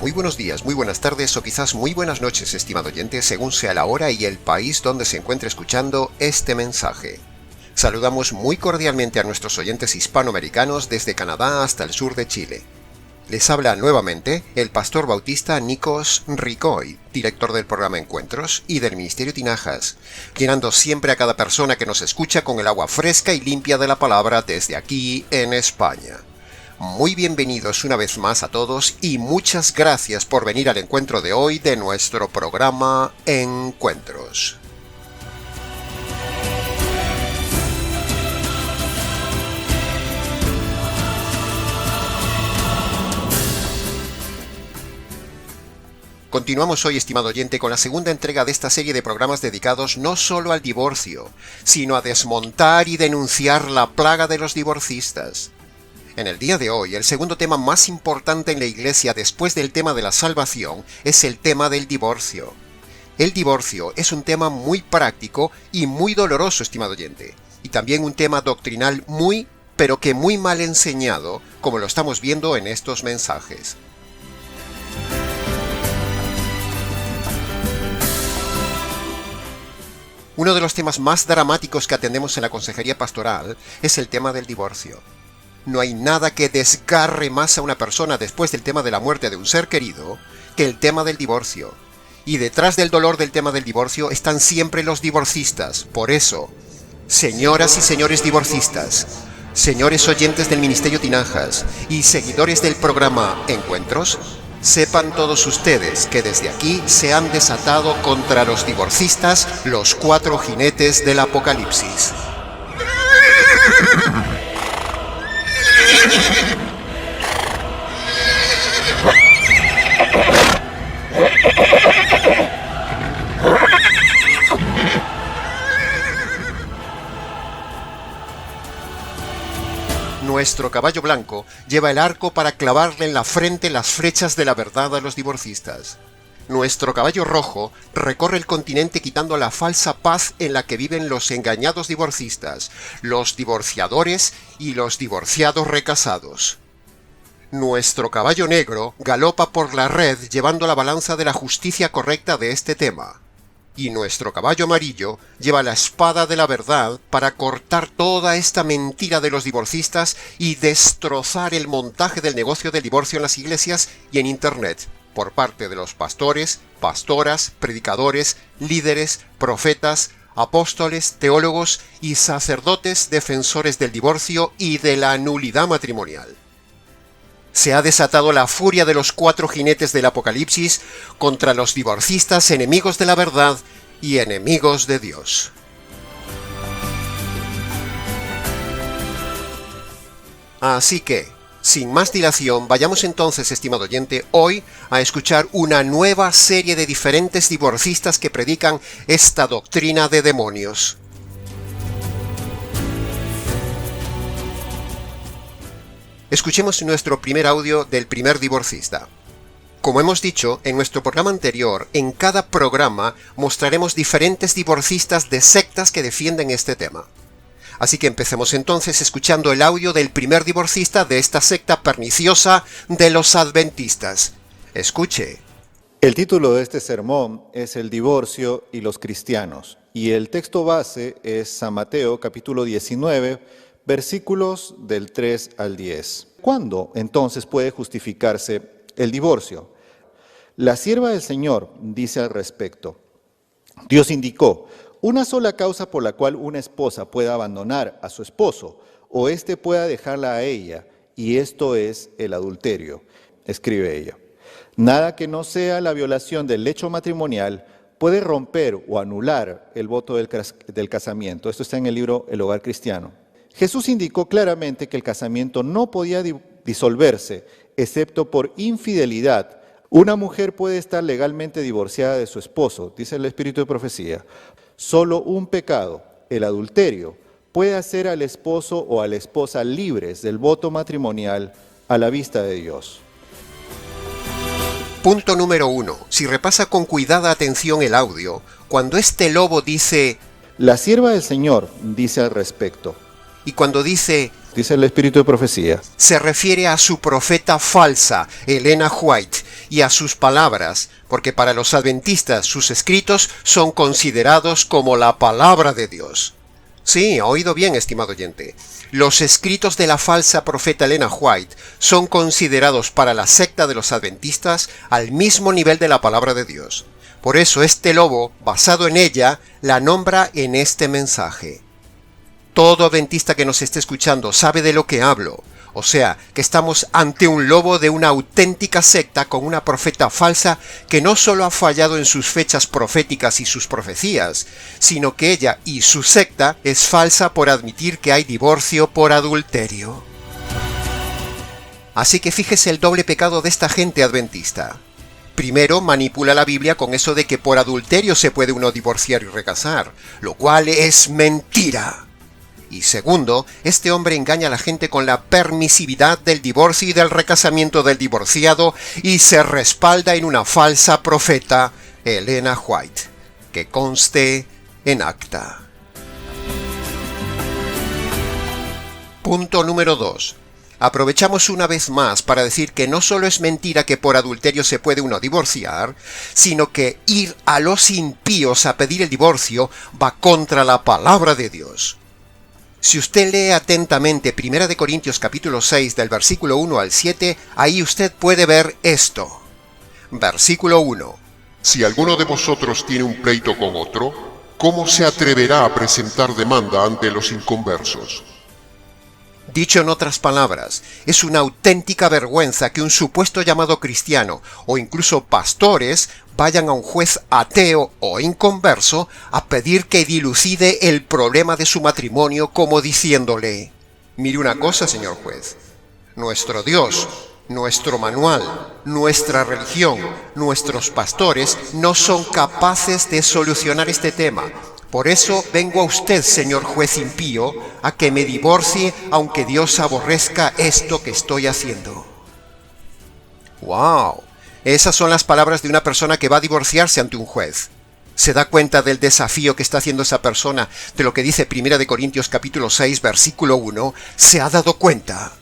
Muy buenos días, muy buenas tardes o quizás muy buenas noches, estimado oyente, según sea la hora y el país donde se encuentre escuchando este mensaje. Saludamos muy cordialmente a nuestros oyentes hispanoamericanos desde Canadá hasta el sur de Chile. Les habla nuevamente el pastor bautista Nikos Ricoy, director del programa Encuentros y del Ministerio Tinajas, llenando siempre a cada persona que nos escucha con el agua fresca y limpia de la palabra desde aquí en España. Muy bienvenidos una vez más a todos y muchas gracias por venir al encuentro de hoy de nuestro programa Encuentros. Continuamos hoy, estimado oyente, con la segunda entrega de esta serie de programas dedicados no solo al divorcio, sino a desmontar y denunciar la plaga de los divorcistas. En el día de hoy, el segundo tema más importante en la Iglesia después del tema de la salvación es el tema del divorcio. El divorcio es un tema muy práctico y muy doloroso, estimado oyente, y también un tema doctrinal muy, pero que muy mal enseñado, como lo estamos viendo en estos mensajes. Uno de los temas más dramáticos que atendemos en la consejería pastoral es el tema del divorcio. No hay nada que desgarre más a una persona después del tema de la muerte de un ser querido que el tema del divorcio. Y detrás del dolor del tema del divorcio están siempre los divorcistas. Por eso, señoras y señores divorcistas, señores oyentes del Ministerio Tinajas y seguidores del programa Encuentros, sepan todos ustedes que desde aquí se han desatado contra los divorcistas los 4 jinetes del Apocalipsis. Nuestro caballo blanco lleva el arco para clavarle en la frente las flechas de la verdad a los divorcistas. Nuestro caballo rojo recorre el continente quitando la falsa paz en la que viven los engañados divorcistas, los divorciadores y los divorciados recasados. Nuestro caballo negro galopa por la red llevando la balanza de la justicia correcta de este tema. Y nuestro caballo amarillo lleva la espada de la verdad para cortar toda esta mentira de los divorcistas y destrozar el montaje del negocio del divorcio en las iglesias y en Internet, por parte de los pastores, pastoras, predicadores, líderes, profetas, apóstoles, teólogos y sacerdotes defensores del divorcio y de la nulidad matrimonial. Se ha desatado la furia de los 4 jinetes del Apocalipsis contra los divorcistas enemigos de la verdad y enemigos de Dios. Así que, sin más dilación, vayamos entonces, estimado oyente, hoy a escuchar una nueva serie de diferentes divorcistas que predican esta doctrina de demonios. Escuchemos nuestro primer audio del primer divorcista. Como hemos dicho en nuestro programa anterior, en cada programa mostraremos diferentes divorcistas de sectas que defienden este tema. Así que empecemos entonces escuchando el audio del primer divorcista de esta secta perniciosa de los adventistas. Escuche. El título de este sermón es El divorcio y los cristianos, y el texto base es San Mateo capítulo 19, versículos del 3 al 10. ¿Cuándo entonces puede justificarse el divorcio? La sierva del Señor dice al respecto: Dios indicó una sola causa por la cual una esposa pueda abandonar a su esposo o éste pueda dejarla a ella, y esto es el adulterio, escribe ella. Nada que no sea la violación del lecho matrimonial puede romper o anular el voto del casamiento. Esto está en el libro El Hogar Cristiano. Jesús indicó claramente que el casamiento no podía disolverse, excepto por infidelidad. Una mujer puede estar legalmente divorciada de su esposo, dice el Espíritu de Profecía. Solo un pecado, el adulterio, puede hacer al esposo o a la esposa libres del voto matrimonial a la vista de Dios. Punto número 1. Si repasa con cuidada atención el audio, cuando este lobo dice: La sierva del Señor dice al respecto. Y cuando dice: dice el Espíritu de Profecía. Se refiere a su profeta falsa, Elena White, y a sus palabras, porque para los adventistas sus escritos son considerados como la palabra de Dios. Sí, ha oído bien, estimado oyente. Los escritos de la falsa profeta Elena White son considerados para la secta de los adventistas al mismo nivel de la palabra de Dios. Por eso este lobo, basado en ella, la nombra en este mensaje. Todo adventista que nos esté escuchando sabe de lo que hablo. O sea, que estamos ante un lobo de una auténtica secta con una profeta falsa que no solo ha fallado en sus fechas proféticas y sus profecías, sino que ella y su secta es falsa por admitir que hay divorcio por adulterio. Así que fíjese el doble pecado de esta gente adventista. Primero, manipula la Biblia con eso de que por adulterio se puede uno divorciar y recasar, lo cual es mentira. Y segundo, este hombre engaña a la gente con la permisividad del divorcio y del recasamiento del divorciado y se respalda en una falsa profeta, Elena White, que conste en acta. Punto número 2. Aprovechamos una vez más para decir que no solo es mentira que por adulterio se puede uno divorciar, sino que ir a los impíos a pedir el divorcio va contra la palabra de Dios. Si usted lee atentamente 1 Corintios capítulo 6 del versículo 1 al 7, ahí usted puede ver esto. Versículo 1. Si alguno de vosotros tiene un pleito con otro, ¿cómo se atreverá a presentar demanda ante los inconversos? Dicho en otras palabras, es una auténtica vergüenza que un supuesto llamado cristiano o incluso pastores vayan a un juez ateo o inconverso a pedir que dilucide el problema de su matrimonio como diciéndole: mire una cosa, señor juez, nuestro Dios, nuestro manual, nuestra religión, nuestros pastores no son capaces de solucionar este tema. Por eso vengo a usted, señor juez impío, a que me divorcie aunque Dios aborrezca esto que estoy haciendo. ¡Wow! Esas son las palabras de una persona que va a divorciarse ante un juez. ¿Se da cuenta del desafío que está haciendo esa persona de lo que dice 1 Corintios capítulo 6, versículo 1? ¿Se ha dado cuenta?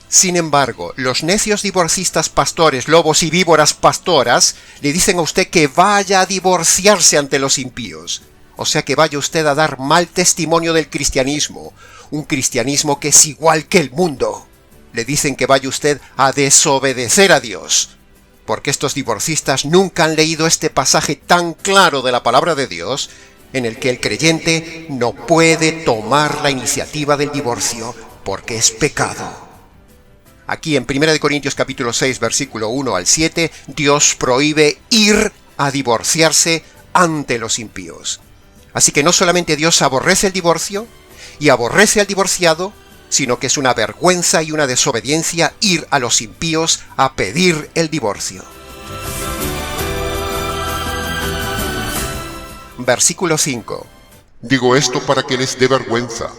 Sin embargo, los necios divorcistas pastores, lobos y víboras pastoras le dicen a usted que vaya a divorciarse ante los impíos. O sea que vaya usted a dar mal testimonio del cristianismo, un cristianismo que es igual que el mundo. Le dicen que vaya usted a desobedecer a Dios, porque estos divorcistas nunca han leído este pasaje tan claro de la palabra de Dios, en el que el creyente no puede tomar la iniciativa del divorcio, porque es pecado. Aquí en 1 Corintios capítulo 6, versículo 1 al 7, Dios prohíbe ir a divorciarse ante los impíos. Así que no solamente Dios aborrece el divorcio y aborrece al divorciado, sino que es una vergüenza y una desobediencia ir a los impíos a pedir el divorcio. Versículo 5. Digo esto para que les dé vergüenza.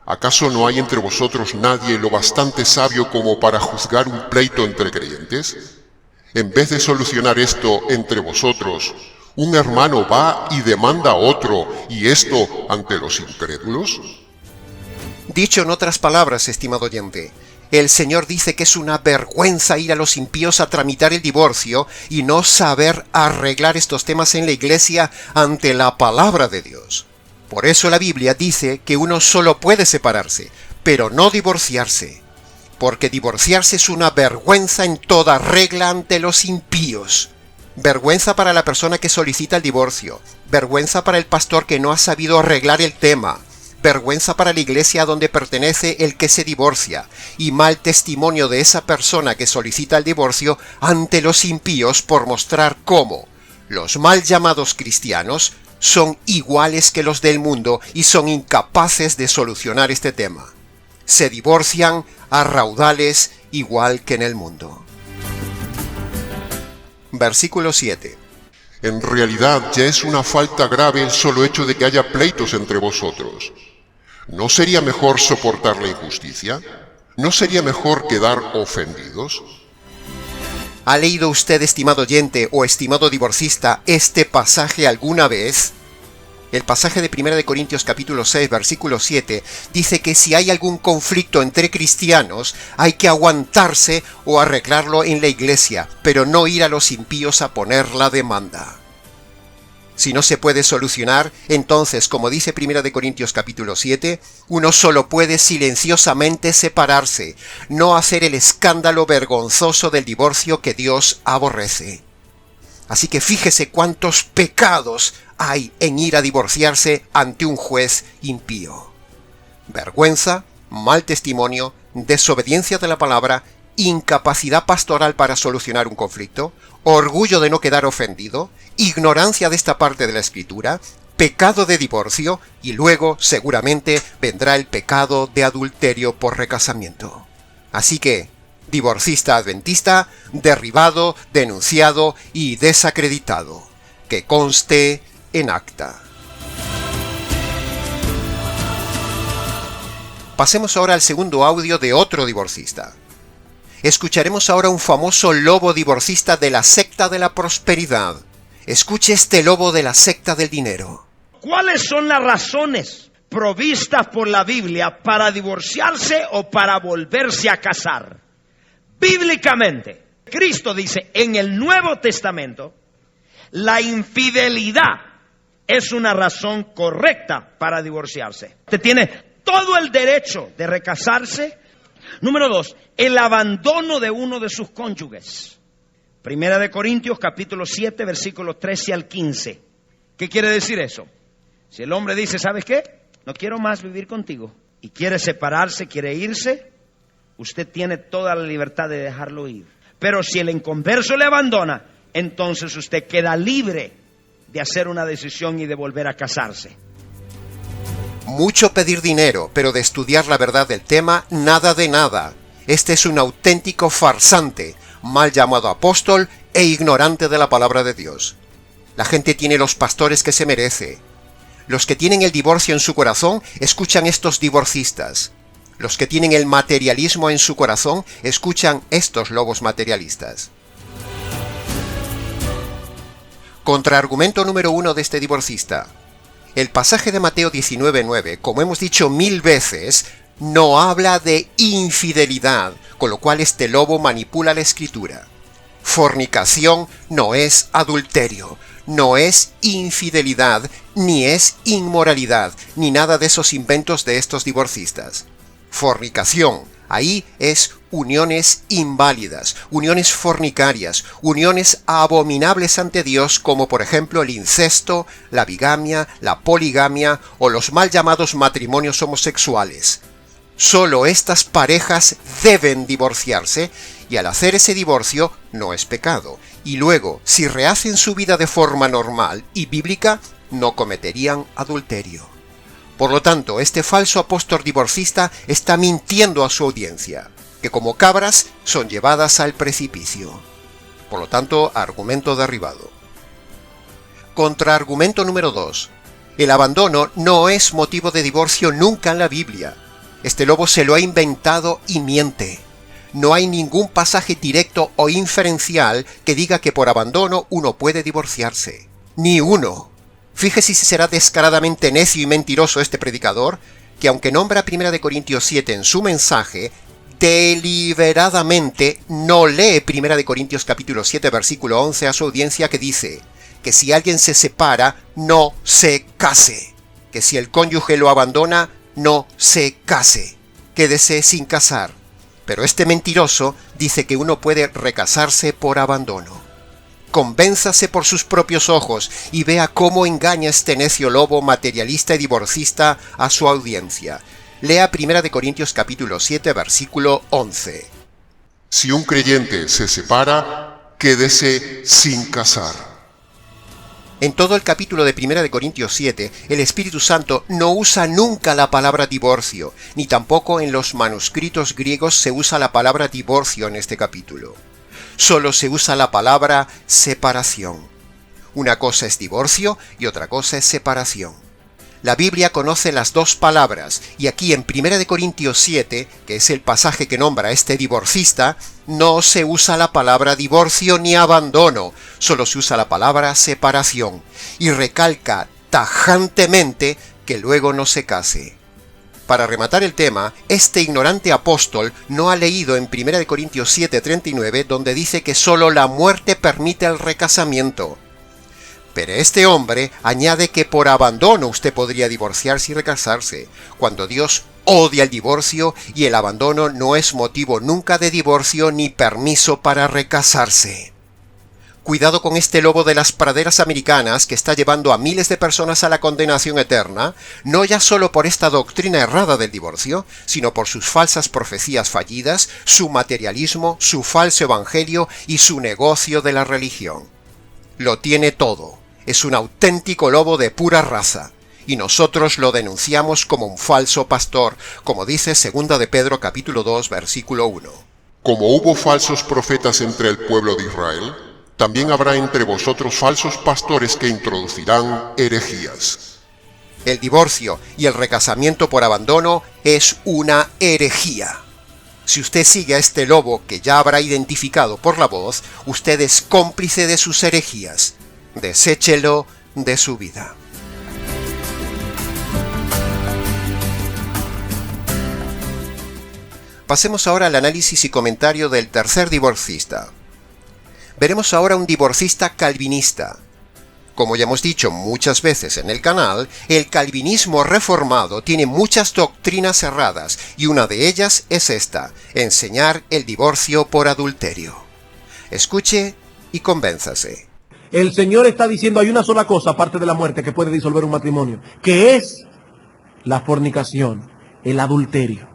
¿Acaso no hay entre vosotros nadie lo bastante sabio como para juzgar un pleito entre creyentes? En vez de solucionar esto entre vosotros, ¿un hermano va y demanda a otro, y esto ante los incrédulos? Dicho en otras palabras, estimado oyente, el Señor dice que es una vergüenza ir a los impíos a tramitar el divorcio y no saber arreglar estos temas en la iglesia ante la palabra de Dios. Por eso la Biblia dice que uno solo puede separarse, pero no divorciarse, porque divorciarse es una vergüenza en toda regla ante los impíos. Vergüenza para la persona que solicita el divorcio, vergüenza para el pastor que no ha sabido arreglar el tema, vergüenza para la iglesia a donde pertenece el que se divorcia, y mal testimonio de esa persona que solicita el divorcio ante los impíos por mostrar cómo los mal llamados cristianos son iguales que los del mundo y son incapaces de solucionar este tema. Se divorcian a raudales igual que en el mundo. Versículo 7. En realidad ya es una falta grave el solo hecho de que haya pleitos entre vosotros. ¿No sería mejor soportar la injusticia? ¿No sería mejor quedar ofendidos? ¿Ha leído usted, estimado oyente o estimado divorcista, este pasaje alguna vez? El pasaje de 1 Corintios capítulo 6, versículo 7, dice que si hay algún conflicto entre cristianos, hay que aguantarse o arreglarlo en la iglesia, pero no ir a los impíos a poner la demanda. Si no se puede solucionar, entonces, como dice 1 Corintios capítulo 7, uno solo puede silenciosamente separarse, no hacer el escándalo vergonzoso del divorcio que Dios aborrece. Así que fíjese cuántos pecados hay en ir a divorciarse ante un juez impío. Vergüenza, mal testimonio, desobediencia de la palabra, incapacidad pastoral para solucionar un conflicto, orgullo de no quedar ofendido, ignorancia de esta parte de la Escritura, pecado de divorcio y luego seguramente vendrá el pecado de adulterio por recasamiento. Así que, divorcista adventista, derribado, denunciado y desacreditado. Que conste en acta. Pasemos ahora al segundo audio de otro divorcista. Escucharemos ahora un famoso lobo divorcista de la secta de la prosperidad. Escuche este lobo de la secta del dinero. ¿Cuáles son las razones provistas por la Biblia para divorciarse o para volverse a casar? Bíblicamente, Cristo dice en el Nuevo Testamento, la infidelidad es una razón correcta para divorciarse. Usted tiene todo el derecho de recasarse. Número 2, el abandono de uno de sus cónyuges. 1 Corintios capítulo 7, versículos 13 al 15. ¿Qué quiere decir eso? Si el hombre dice, ¿sabes qué? No quiero más vivir contigo, y quiere separarse, quiere irse, usted tiene toda la libertad de dejarlo ir. Pero si el inconverso le abandona, entonces usted queda libre de hacer una decisión y de volver a casarse. Mucho pedir dinero, pero de estudiar la verdad del tema, nada de nada. Este es un auténtico farsante, mal llamado apóstol e ignorante de la palabra de Dios. La gente tiene los pastores que se merece. Los que tienen el divorcio en su corazón, escuchan estos divorcistas. Los que tienen el materialismo en su corazón, escuchan estos lobos materialistas. Contraargumento número 1 de este divorcista. El pasaje de Mateo 19:9, como hemos dicho 1000 veces, no habla de infidelidad, con lo cual este lobo manipula la Escritura. Fornicación no es adulterio, no es infidelidad, ni es inmoralidad, ni nada de esos inventos de estos divorcistas. Fornicación, ahí es uniones inválidas, uniones fornicarias, uniones abominables ante Dios, como por ejemplo el incesto, la bigamia, la poligamia o los mal llamados matrimonios homosexuales. Solo estas parejas deben divorciarse, y al hacer ese divorcio no es pecado. Y luego, si rehacen su vida de forma normal y bíblica, no cometerían adulterio. Por lo tanto, este falso apóstol divorcista está mintiendo a su audiencia, que como cabras son llevadas al precipicio. Por lo tanto, argumento derribado. Contraargumento número 2. El abandono no es motivo de divorcio nunca en la Biblia. Este lobo se lo ha inventado y miente. No hay ningún pasaje directo o inferencial que diga que por abandono uno puede divorciarse. Ni uno. Fíjese si será descaradamente necio y mentiroso este predicador, que aunque nombra 1 Corintios 7 en su mensaje, deliberadamente no lee 1 Corintios capítulo 7 versículo 11 a su audiencia, que dice que si alguien se separa, no se case. Que si el cónyuge lo abandona, no se case. Quédese sin casar. Pero este mentiroso dice que uno puede recasarse por abandono. Convénzase por sus propios ojos y vea cómo engaña este necio lobo materialista y divorcista a su audiencia. Lea 1 Corintios capítulo 7, versículo 11. Si un creyente se separa, quédese sin casar. En todo el capítulo de 1 Corintios 7, el Espíritu Santo no usa nunca la palabra divorcio, ni tampoco en los manuscritos griegos se usa la palabra divorcio en este capítulo. Solo se usa la palabra separación. Una cosa es divorcio y otra cosa es separación. La Biblia conoce las dos palabras, y aquí en 1 Corintios 7, que es el pasaje que nombra a este divorcista, no se usa la palabra divorcio ni abandono, solo se usa la palabra separación, y recalca tajantemente que luego no se case. Para rematar el tema, este ignorante apóstol no ha leído en 1 Corintios 7:39, donde dice que solo la muerte permite el recasamiento. Pero este hombre añade que por abandono usted podría divorciarse y recasarse, cuando Dios odia el divorcio y el abandono no es motivo nunca de divorcio ni permiso para recasarse. Cuidado con este lobo de las praderas americanas que está llevando a miles de personas a la condenación eterna, no ya solo por esta doctrina errada del divorcio, sino por sus falsas profecías fallidas, su materialismo, su falso evangelio y su negocio de la religión. Lo tiene todo. Es un auténtico lobo de pura raza, y nosotros lo denunciamos como un falso pastor, como dice 2 de Pedro capítulo 2, versículo 1. Como hubo falsos profetas entre el pueblo de Israel, también habrá entre vosotros falsos pastores que introducirán herejías. El divorcio y el recasamiento por abandono es una herejía. Si usted sigue a este lobo que ya habrá identificado por la voz, usted es cómplice de sus herejías. Deséchelo de su vida. Pasemos ahora al análisis y comentario del tercer divorcista. Veremos ahora un divorcista calvinista. Como ya hemos dicho muchas veces en el canal, el calvinismo reformado tiene muchas doctrinas erradas y una de ellas es esta: enseñar el divorcio por adulterio. Escuche y convénzase. El Señor está diciendo hay una sola cosa aparte de la muerte que puede disolver un matrimonio, que es la fornicación, el adulterio.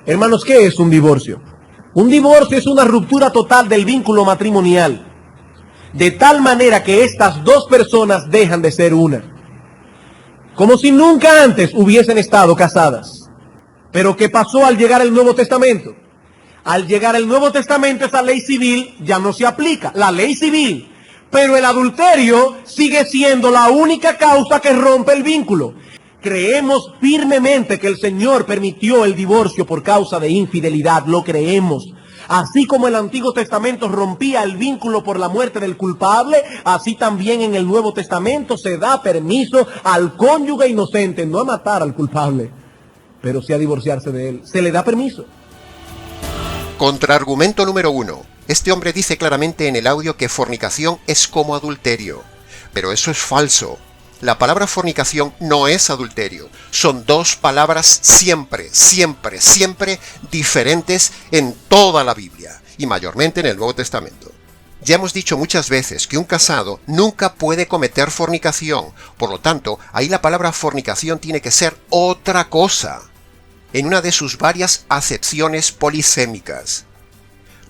Hermanos, ¿qué es un divorcio? Un divorcio es una ruptura total del vínculo matrimonial, de tal manera que estas dos personas dejan de ser una, como si nunca antes hubiesen estado casadas. Pero ¿qué pasó al llegar el Nuevo Testamento? Al llegar el Nuevo Testamento, esa ley civil ya no se aplica, la ley civil, pero el adulterio sigue siendo la única causa que rompe el vínculo. Creemos firmemente que el Señor permitió el divorcio por causa de infidelidad, lo creemos. Así como el Antiguo Testamento rompía el vínculo por la muerte del culpable, así también en el Nuevo Testamento se da permiso al cónyuge inocente, no a matar al culpable, pero sí a divorciarse de él. Se le da permiso. Contraargumento número 1. Este hombre dice claramente en el audio que fornicación es como adulterio, pero eso es falso. La palabra fornicación no es adulterio. Son dos palabras siempre diferentes en toda la Biblia, y mayormente en el Nuevo Testamento. Ya hemos dicho muchas veces que un casado nunca puede cometer fornicación, por lo tanto, ahí la palabra fornicación tiene que ser otra cosa, en una de sus varias acepciones polisémicas.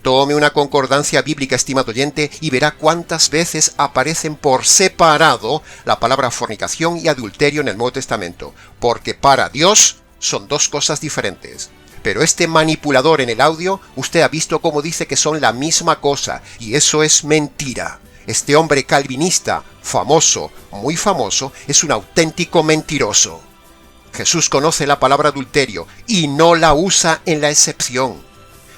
Tome una concordancia bíblica, estimado oyente, y verá cuántas veces aparecen por separado la palabra fornicación y adulterio en el Nuevo Testamento, porque para Dios son dos cosas diferentes. Pero este manipulador en el audio, usted ha visto cómo dice que son la misma cosa, y eso es mentira. Este hombre calvinista, famoso, muy famoso, es un auténtico mentiroso. Jesús conoce la palabra adulterio y no la usa en la excepción.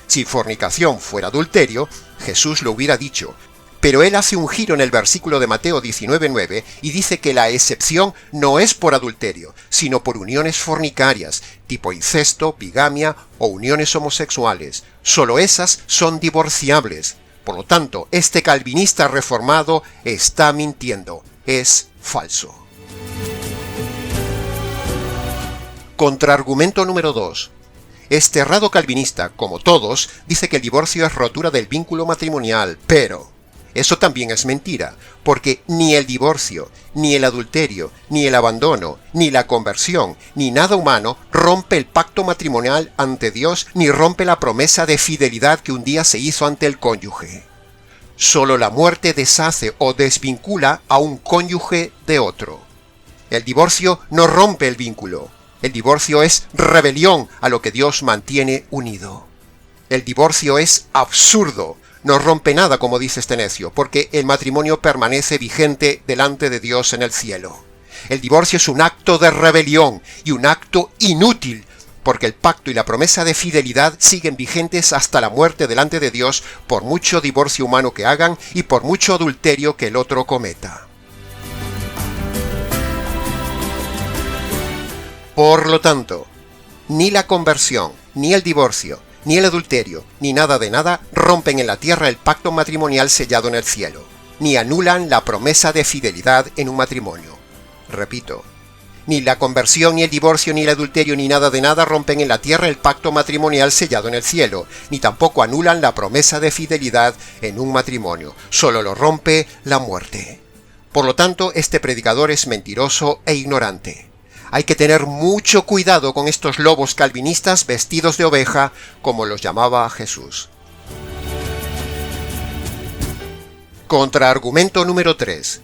Si fornicación fuera adulterio, Jesús lo hubiera dicho, pero él hace un giro en el versículo de Mateo 19:9 y dice que la excepción no es por adulterio, sino por uniones fornicarias, tipo incesto, bigamia o uniones homosexuales. Solo esas son divorciables. Por lo tanto, este calvinista reformado está mintiendo, es falso. Contraargumento número 2. Este errado calvinista, como todos, dice que el divorcio es rotura del vínculo matrimonial, pero eso también es mentira, porque ni el divorcio, ni el adulterio, ni el abandono, ni la conversión, ni nada humano rompe el pacto matrimonial ante Dios, ni rompe la promesa de fidelidad que un día se hizo ante el cónyuge. Solo la muerte deshace o desvincula a un cónyuge de otro. El divorcio no rompe el vínculo. El divorcio es rebelión a lo que Dios mantiene unido. El divorcio es absurdo, no rompe nada, como dice este necio, porque el matrimonio permanece vigente delante de Dios en el cielo. El divorcio es un acto de rebelión y un acto inútil, porque el pacto y la promesa de fidelidad siguen vigentes hasta la muerte delante de Dios, por mucho divorcio humano que hagan y por mucho adulterio que el otro cometa. Por lo tanto, ni la conversión, ni el divorcio, ni el adulterio, ni nada de nada rompen en la tierra el pacto matrimonial sellado en el cielo, ni anulan la promesa de fidelidad en un matrimonio. Repito, ni la conversión, ni el divorcio, ni el adulterio, ni nada de nada rompen en la tierra el pacto matrimonial sellado en el cielo, ni tampoco anulan la promesa de fidelidad en un matrimonio. Solo lo rompe la muerte. Por lo tanto, este predicador es mentiroso e ignorante. Hay que tener mucho cuidado con estos lobos calvinistas vestidos de oveja, como los llamaba Jesús. Contraargumento número 3.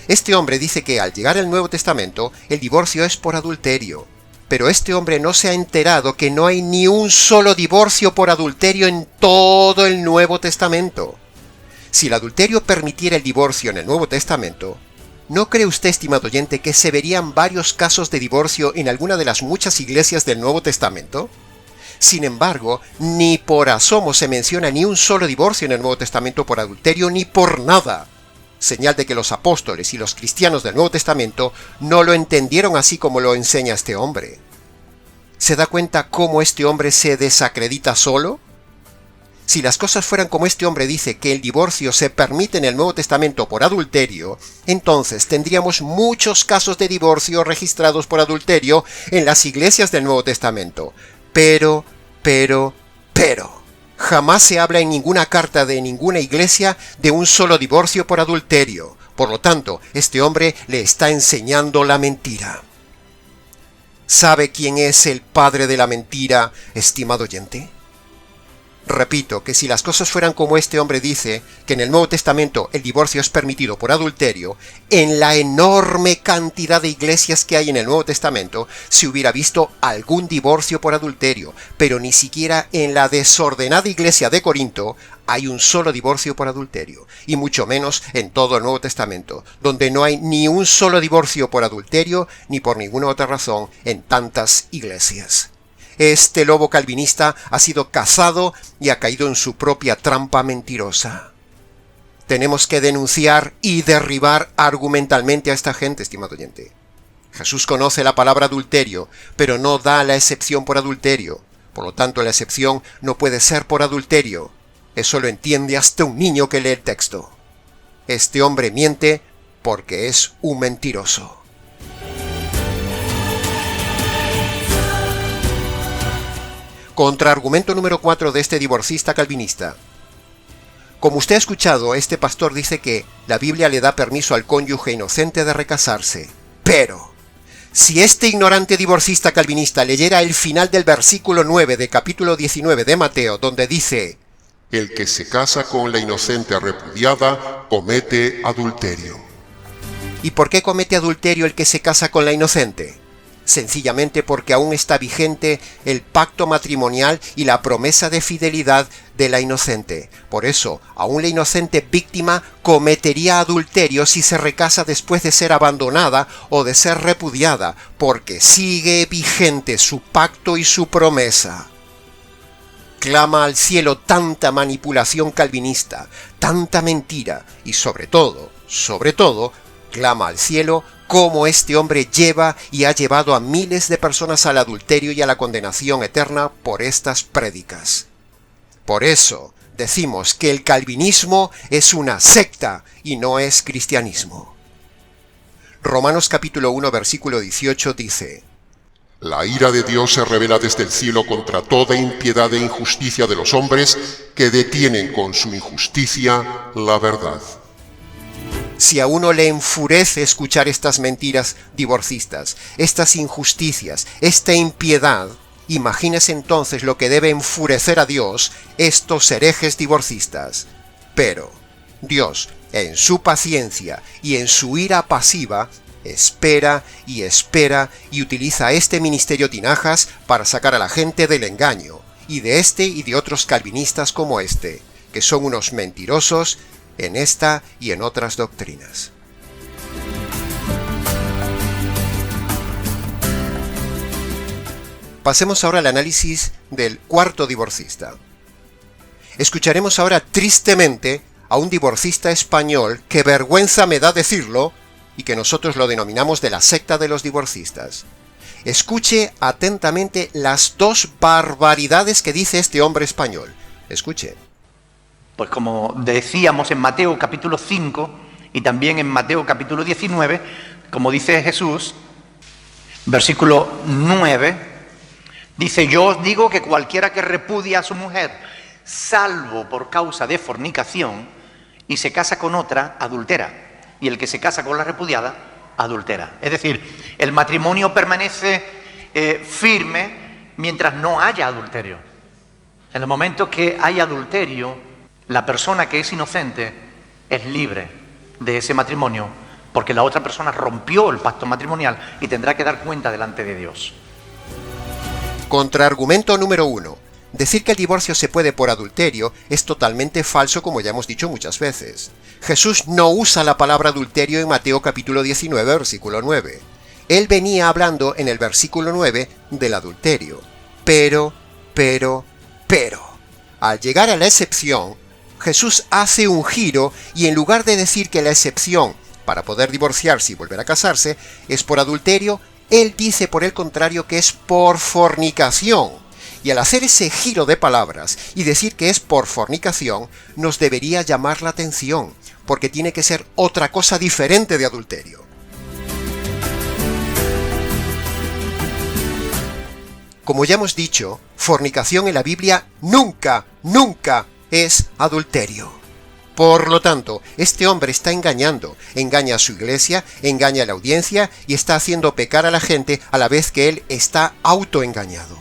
Este hombre dice que al llegar al Nuevo Testamento, el divorcio es por adulterio. Pero este hombre no se ha enterado que no hay ni un solo divorcio por adulterio en todo el Nuevo Testamento. Si el adulterio permitiera el divorcio en el Nuevo Testamento, ¿no cree usted, estimado oyente, que se verían varios casos de divorcio en alguna de las muchas iglesias del Nuevo Testamento? Sin embargo, ni por asomo se menciona ni un solo divorcio en el Nuevo Testamento por adulterio ni por nada. Señal de que los apóstoles y los cristianos del Nuevo Testamento no lo entendieron así como lo enseña este hombre. ¿Se da cuenta cómo este hombre se desacredita solo? Si las cosas fueran como este hombre dice, que el divorcio se permite en el Nuevo Testamento por adulterio, entonces tendríamos muchos casos de divorcio registrados por adulterio en las iglesias del Nuevo Testamento. Pero, jamás se habla en ninguna carta de ninguna iglesia de un solo divorcio por adulterio. Por lo tanto, este hombre le está enseñando la mentira. ¿Sabe quién es el padre de la mentira, estimado oyente? Repito que si las cosas fueran como este hombre dice, que en el Nuevo Testamento el divorcio es permitido por adulterio, en la enorme cantidad de iglesias que hay en el Nuevo Testamento se hubiera visto algún divorcio por adulterio, pero ni siquiera en la desordenada iglesia de Corinto hay un solo divorcio por adulterio, y mucho menos en todo el Nuevo Testamento, donde no hay ni un solo divorcio por adulterio ni por ninguna otra razón en tantas iglesias. Este lobo calvinista ha sido cazado y ha caído en su propia trampa mentirosa. Tenemos que denunciar y derribar argumentalmente a esta gente, estimado oyente. Jesús conoce la palabra adulterio, pero no da la excepción por adulterio. Por lo tanto, la excepción no puede ser por adulterio. Eso lo entiende hasta un niño que lee el texto. Este hombre miente porque es un mentiroso. Contraargumento número 4 de este divorcista calvinista. Como usted ha escuchado, este pastor dice que la Biblia le da permiso al cónyuge inocente de recasarse. Pero, si este ignorante divorcista calvinista leyera el final del versículo 9 de capítulo 19 de Mateo, donde dice: El que se casa con la inocente repudiada comete adulterio. ¿Y por qué comete adulterio el que se casa con la inocente? Sencillamente porque aún está vigente el pacto matrimonial y la promesa de fidelidad de la inocente. Por eso, aún la inocente víctima cometería adulterio si se recasa después de ser abandonada o de ser repudiada, porque sigue vigente su pacto y su promesa. Clama al cielo tanta manipulación calvinista, tanta mentira y sobre todo, clama al cielo cómo este hombre lleva y ha llevado a miles de personas al adulterio y a la condenación eterna por estas prédicas. Por eso decimos que el calvinismo es una secta y no es cristianismo. Romanos capítulo 1 versículo 18 dice: La ira de Dios se revela desde el cielo contra toda impiedad e injusticia de los hombres que detienen con su injusticia la verdad. Si a uno le enfurece escuchar estas mentiras divorcistas, estas injusticias, esta impiedad, imagínese entonces lo que debe enfurecer a Dios estos herejes divorcistas. Pero Dios, en su paciencia y en su ira pasiva, espera y utiliza este ministerio tinajas para sacar a la gente del engaño, y de este y de otros calvinistas como este, que son unos mentirosos en esta y en otras doctrinas. Pasemos ahora al análisis del cuarto divorcista. Escucharemos ahora tristemente a un divorcista español que vergüenza me da decirlo y que nosotros lo denominamos de la secta de los divorcistas. Escuche atentamente las dos barbaridades que dice este hombre español. Escuche. Pues como decíamos en Mateo capítulo 5 y también en Mateo capítulo 19, como dice Jesús, versículo 9, dice: yo os digo que cualquiera que repudia a su mujer, salvo por causa de fornicación, y se casa con otra, adultera. Y el que se casa con la repudiada, adultera. Es decir, el matrimonio permanece firme mientras no haya adulterio. En el momento que hay adulterio, la persona que es inocente es libre de ese matrimonio, porque la otra persona rompió el pacto matrimonial y tendrá que dar cuenta delante de Dios. Contraargumento número 1. Decir que el divorcio se puede por adulterio es totalmente falso, como ya hemos dicho muchas veces. Jesús no usa la palabra adulterio en Mateo capítulo 19, versículo 9. Él venía hablando en el versículo 9 del adulterio. Pero, al llegar a la excepción, Jesús hace un giro y en lugar de decir que la excepción para poder divorciarse y volver a casarse es por adulterio, él dice por el contrario que es por fornicación. Y al hacer ese giro de palabras y decir que es por fornicación, nos debería llamar la atención, porque tiene que ser otra cosa diferente de adulterio. Como ya hemos dicho, fornicación en la Biblia nunca es adulterio. Por lo tanto, este hombre está engañando, engaña a su iglesia, engaña a la audiencia y está haciendo pecar a la gente a la vez que él está autoengañado.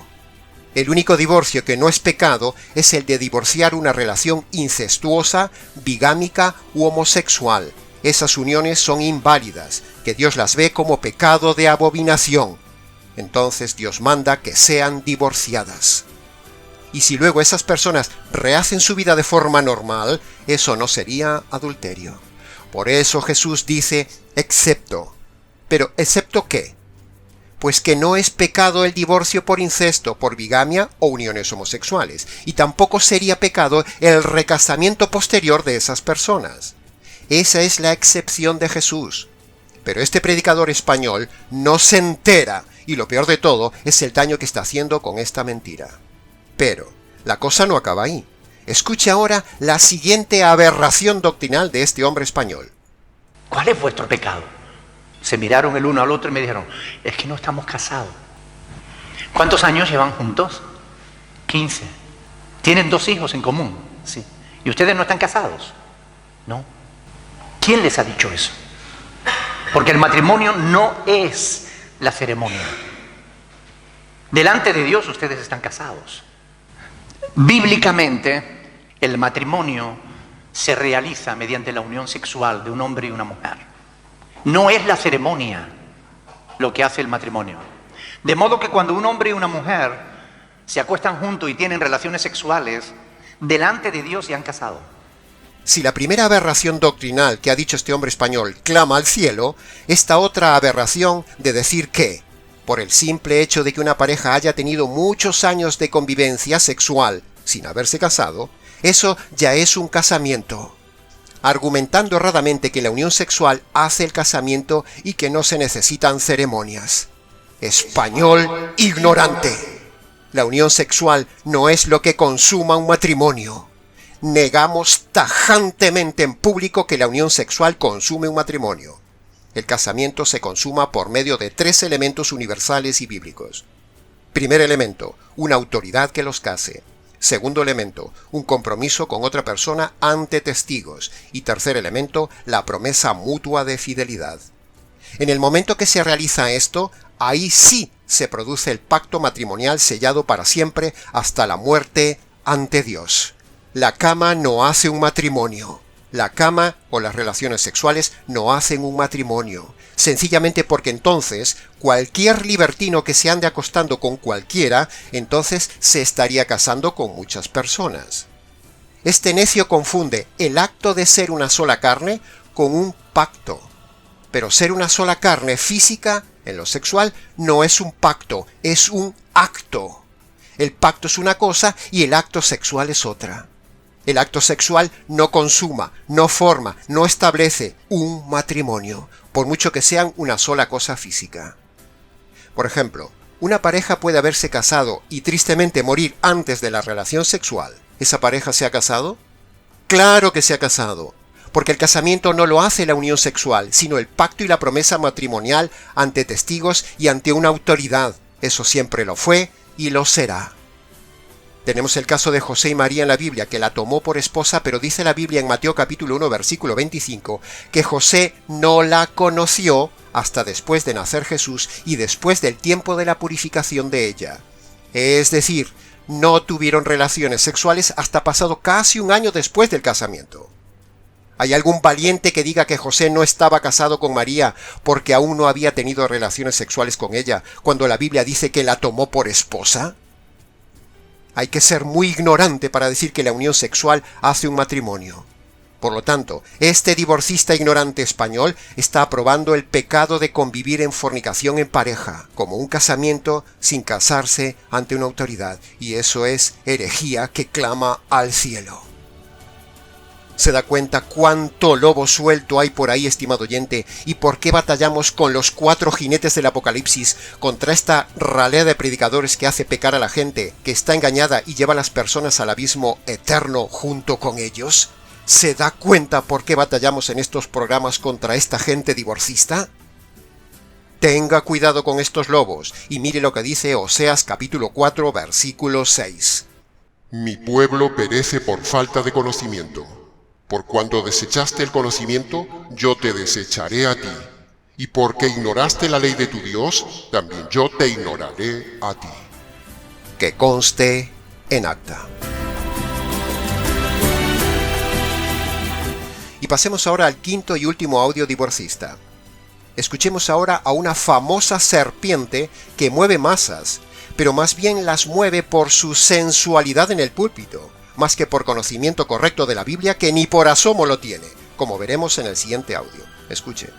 El único divorcio que no es pecado es el de divorciar una relación incestuosa, bigámica u homosexual. Esas uniones son inválidas, que Dios las ve como pecado de abominación. Entonces Dios manda que sean divorciadas. Y si luego esas personas rehacen su vida de forma normal, eso no sería adulterio. Por eso Jesús dice, excepto. ¿Pero excepto qué? Pues que no es pecado el divorcio por incesto, por bigamia o uniones homosexuales, y tampoco sería pecado el recasamiento posterior de esas personas. Esa es la excepción de Jesús. Pero este predicador español no se entera, y lo peor de todo es el daño que está haciendo con esta mentira. Pero la cosa no acaba ahí. Escuche ahora la siguiente aberración doctrinal de este hombre español. ¿Cuál es vuestro pecado? Se miraron el uno al otro y me dijeron, es que no estamos casados. ¿Cuántos años llevan juntos? 15. ¿Tienen 2 hijos en común? Sí. ¿Y ustedes no están casados? No. ¿Quién les ha dicho eso? Porque el matrimonio no es la ceremonia. Delante de Dios ustedes están casados. Bíblicamente, el matrimonio se realiza mediante la unión sexual de un hombre y una mujer. No es la ceremonia lo que hace el matrimonio. De modo que cuando un hombre y una mujer se acuestan juntos y tienen relaciones sexuales, delante de Dios se han casado. Si la primera aberración doctrinal que ha dicho este hombre español clama al cielo, esta otra aberración de decir que, por el simple hecho de que una pareja haya tenido muchos años de convivencia sexual sin haberse casado, eso ya es un casamiento. Argumentando erradamente que la unión sexual hace el casamiento y que no se necesitan ceremonias. Español ignorante. La unión sexual no es lo que consuma un matrimonio. Negamos tajantemente en público que la unión sexual consume un matrimonio. El casamiento se consuma por medio de 3 elementos universales y bíblicos. Primer elemento, una autoridad que los case. Segundo elemento, un compromiso con otra persona ante testigos. Y tercer elemento, la promesa mutua de fidelidad. En el momento que se realiza esto, ahí sí se produce el pacto matrimonial sellado para siempre hasta la muerte ante Dios. La cama no hace un matrimonio. La cama o las relaciones sexuales no hacen un matrimonio. Sencillamente porque entonces cualquier libertino que se ande acostando con cualquiera, entonces se estaría casando con muchas personas. Este necio confunde el acto de ser una sola carne con un pacto. Pero ser una sola carne física, en lo sexual, no es un pacto, es un acto. El pacto es una cosa y el acto sexual es otra. El acto sexual no consuma, no forma, no establece un matrimonio, por mucho que sean una sola cosa física. Por ejemplo, una pareja puede haberse casado y tristemente morir antes de la relación sexual. ¿Esa pareja se ha casado? ¡Claro que se ha casado! Porque el casamiento no lo hace la unión sexual, sino el pacto y la promesa matrimonial ante testigos y ante una autoridad. Eso siempre lo fue y lo será. Tenemos el caso de José y María en la Biblia, que la tomó por esposa, pero dice la Biblia en Mateo capítulo 1, versículo 25, que José no la conoció hasta después de nacer Jesús y después del tiempo de la purificación de ella. Es decir, no tuvieron relaciones sexuales hasta pasado casi un año después del casamiento. ¿Hay algún valiente que diga que José no estaba casado con María porque aún no había tenido relaciones sexuales con ella, cuando la Biblia dice que la tomó por esposa? Hay que ser muy ignorante para decir que la unión sexual hace un matrimonio. Por lo tanto, este divorcista ignorante español está aprobando el pecado de convivir en fornicación en pareja, como un casamiento sin casarse ante una autoridad, y eso es herejía que clama al cielo. ¿Se da cuenta cuánto lobo suelto hay por ahí, estimado oyente, y por qué batallamos con los 4 jinetes del Apocalipsis contra esta ralea de predicadores que hace pecar a la gente, que está engañada y lleva a las personas al abismo eterno junto con ellos? ¿Se da cuenta por qué batallamos en estos programas contra esta gente divorcista? Tenga cuidado con estos lobos y mire lo que dice Oseas capítulo 4 versículo 6. Mi pueblo perece por falta de conocimiento. Por cuanto desechaste el conocimiento, yo te desecharé a ti. Y porque ignoraste la ley de tu Dios, también yo te ignoraré a ti. Que conste en acta. Y pasemos ahora al quinto y último audio divorcista. Escuchemos ahora a una famosa serpiente que mueve masas, pero más bien las mueve por su sensualidad en el púlpito, más que por conocimiento correcto de la Biblia, que ni por asomo lo tiene, como veremos en el siguiente audio. Escuche.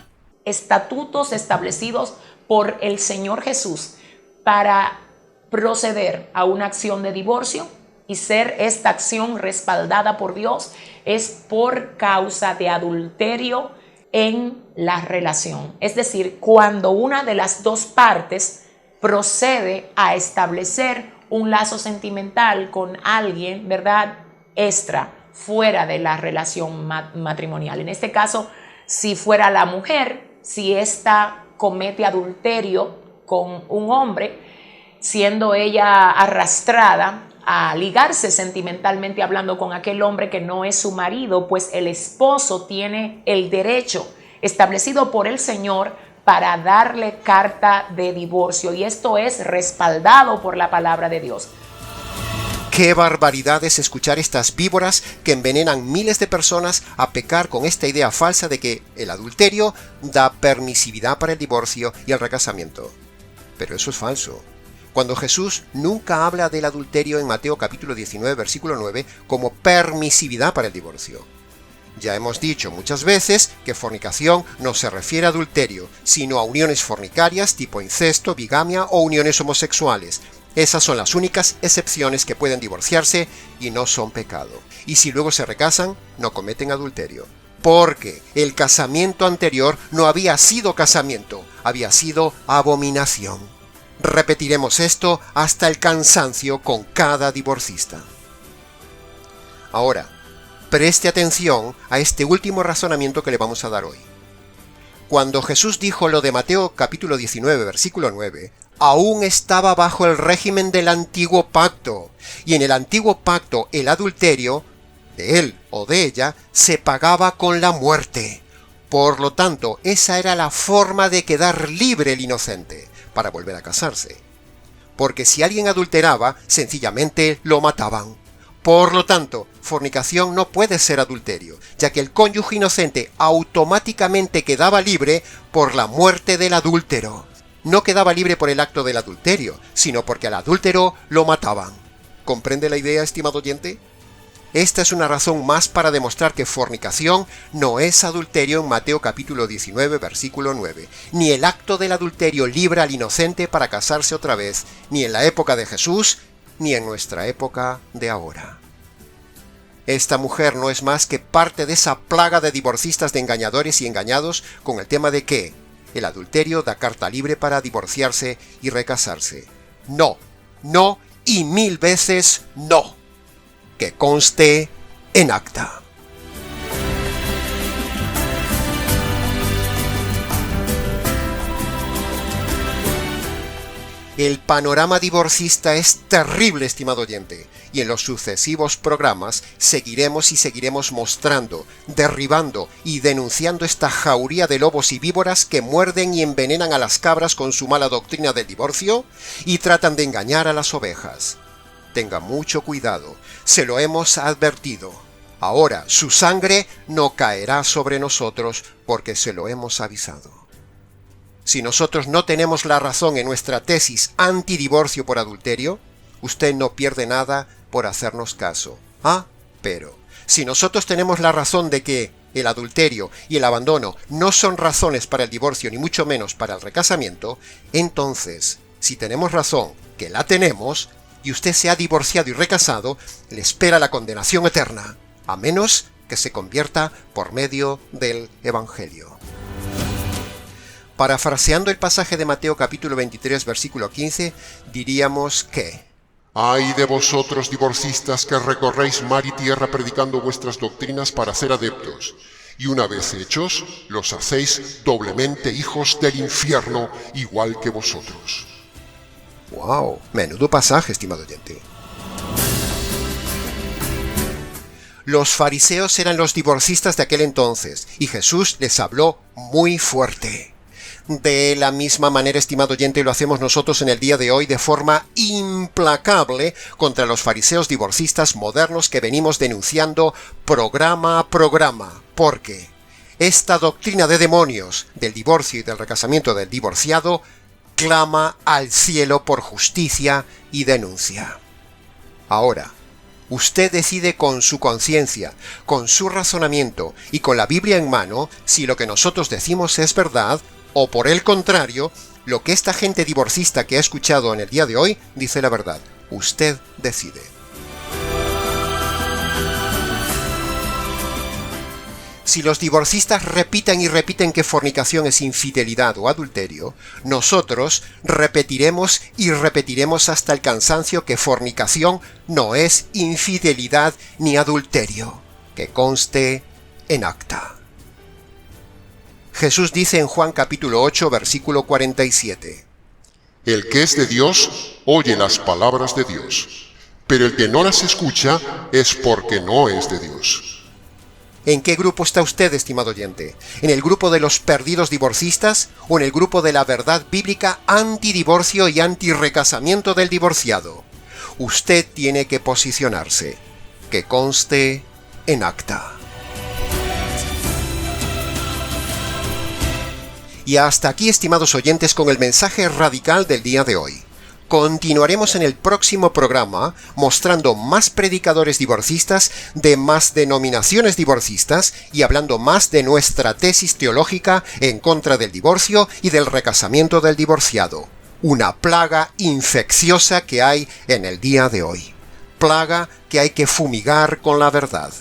Estatutos establecidos por el Señor Jesús para proceder a una acción de divorcio y ser esta acción respaldada por Dios es por causa de adulterio en la relación. Es decir, cuando una de las dos partes procede a establecer un lazo sentimental con alguien, ¿verdad?, extra, fuera de la relación matrimonial. En este caso, si fuera la mujer, si ésta comete adulterio con un hombre, siendo ella arrastrada a ligarse sentimentalmente hablando con aquel hombre que no es su marido, pues el esposo tiene el derecho establecido por el Señor para darle carta de divorcio, y esto es respaldado por la palabra de Dios. ¡Qué barbaridad es escuchar estas víboras que envenenan miles de personas a pecar con esta idea falsa de que el adulterio da permisividad para el divorcio y el recasamiento! Pero eso es falso. Cuando Jesús nunca habla del adulterio en Mateo capítulo 19, versículo 9, como permisividad para el divorcio. Ya hemos dicho muchas veces que fornicación no se refiere a adulterio, sino a uniones fornicarias tipo incesto, bigamia o uniones homosexuales. Esas son las únicas excepciones que pueden divorciarse y no son pecado. Y si luego se recasan, no cometen adulterio. Porque el casamiento anterior no había sido casamiento, había sido abominación. Repetiremos esto hasta el cansancio con cada divorcista. Ahora, preste atención a este último razonamiento que le vamos a dar hoy. Cuando Jesús dijo lo de Mateo capítulo 19, versículo 9, aún estaba bajo el régimen del antiguo pacto, y en el antiguo pacto el adulterio, de él o de ella, se pagaba con la muerte. Por lo tanto, esa era la forma de quedar libre el inocente, para volver a casarse. Porque si alguien adulteraba, sencillamente lo mataban. Por lo tanto, fornicación no puede ser adulterio, ya que el cónyuge inocente automáticamente quedaba libre por la muerte del adúltero. No quedaba libre por el acto del adulterio, sino porque al adúltero lo mataban. ¿Comprende la idea, estimado oyente? Esta es una razón más para demostrar que fornicación no es adulterio en Mateo capítulo 19, versículo 9. Ni el acto del adulterio libra al inocente para casarse otra vez, ni en la época de Jesús, ni en nuestra época de ahora. Esta mujer no es más que parte de esa plaga de divorcistas, de engañadores y engañados con el tema de que El adulterio da carta libre para divorciarse y recasarse. No, no y 1000 veces no. Que conste en acta. El panorama divorcista es terrible, estimado oyente, y en los sucesivos programas seguiremos mostrando, derribando y denunciando esta jauría de lobos y víboras que muerden y envenenan a las cabras con su mala doctrina del divorcio y tratan de engañar a las ovejas. Tenga mucho cuidado, se lo hemos advertido. Ahora su sangre no caerá sobre nosotros porque se lo hemos avisado. Si nosotros no tenemos la razón en nuestra tesis antidivorcio por adulterio, usted no pierde nada por hacernos caso. Pero si nosotros tenemos la razón de que el adulterio y el abandono no son razones para el divorcio ni mucho menos para el recasamiento, entonces, si tenemos razón, que la tenemos, y usted se ha divorciado y recasado, le espera la condenación eterna, a menos que se convierta por medio del Evangelio. Parafraseando el pasaje de Mateo capítulo 23, versículo 15, diríamos que: ¡Ay de vosotros, divorcistas, que recorréis mar y tierra predicando vuestras doctrinas para ser adeptos! Y una vez hechos, los hacéis doblemente hijos del infierno, igual que vosotros. ¡Wow! Menudo pasaje, estimado oyente. Los fariseos eran los divorcistas de aquel entonces, y Jesús les habló muy fuerte. De la misma manera, estimado oyente, lo hacemos nosotros en el día de hoy de forma implacable contra los fariseos divorcistas modernos que venimos denunciando programa a programa, porque esta doctrina de demonios del divorcio y del recasamiento del divorciado clama al cielo por justicia y denuncia. Ahora, usted decide con su conciencia, con su razonamiento y con la Biblia en mano si lo que nosotros decimos es verdad o, por el contrario, lo que esta gente divorcista que ha escuchado en el día de hoy dice la verdad. Usted decide. Si los divorcistas repiten y repiten que fornicación es infidelidad o adulterio, nosotros repetiremos y repetiremos hasta el cansancio que fornicación no es infidelidad ni adulterio. Que conste en acta. Jesús dice en Juan capítulo 8, versículo 47. El que es de Dios, oye las palabras de Dios, pero el que no las escucha es porque no es de Dios. ¿En qué grupo está usted, estimado oyente? ¿En el grupo de los perdidos divorcistas o en el grupo de la verdad bíblica antidivorcio y antirrecasamiento del divorciado? Usted tiene que posicionarse. Que conste en acta. Y hasta aquí, estimados oyentes, con el mensaje radical del día de hoy. Continuaremos en el próximo programa mostrando más predicadores divorcistas de más denominaciones divorcistas y hablando más de nuestra tesis teológica en contra del divorcio y del recasamiento del divorciado. Una plaga infecciosa que hay en el día de hoy. Plaga que hay que fumigar con la verdad.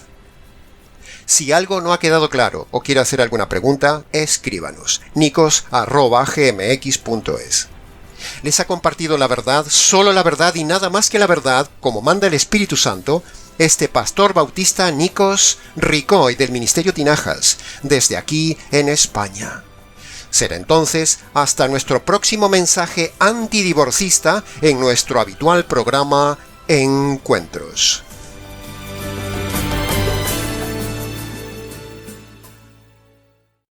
Si algo no ha quedado claro o quiere hacer alguna pregunta, escríbanos. nicos@gmx.es. Les ha compartido la verdad, solo la verdad y nada más que la verdad, como manda el Espíritu Santo, este pastor bautista Nicos Ricoy del Ministerio Tinajas, desde aquí en España. Será entonces hasta nuestro próximo mensaje antidivorcista en nuestro habitual programa Encuentros.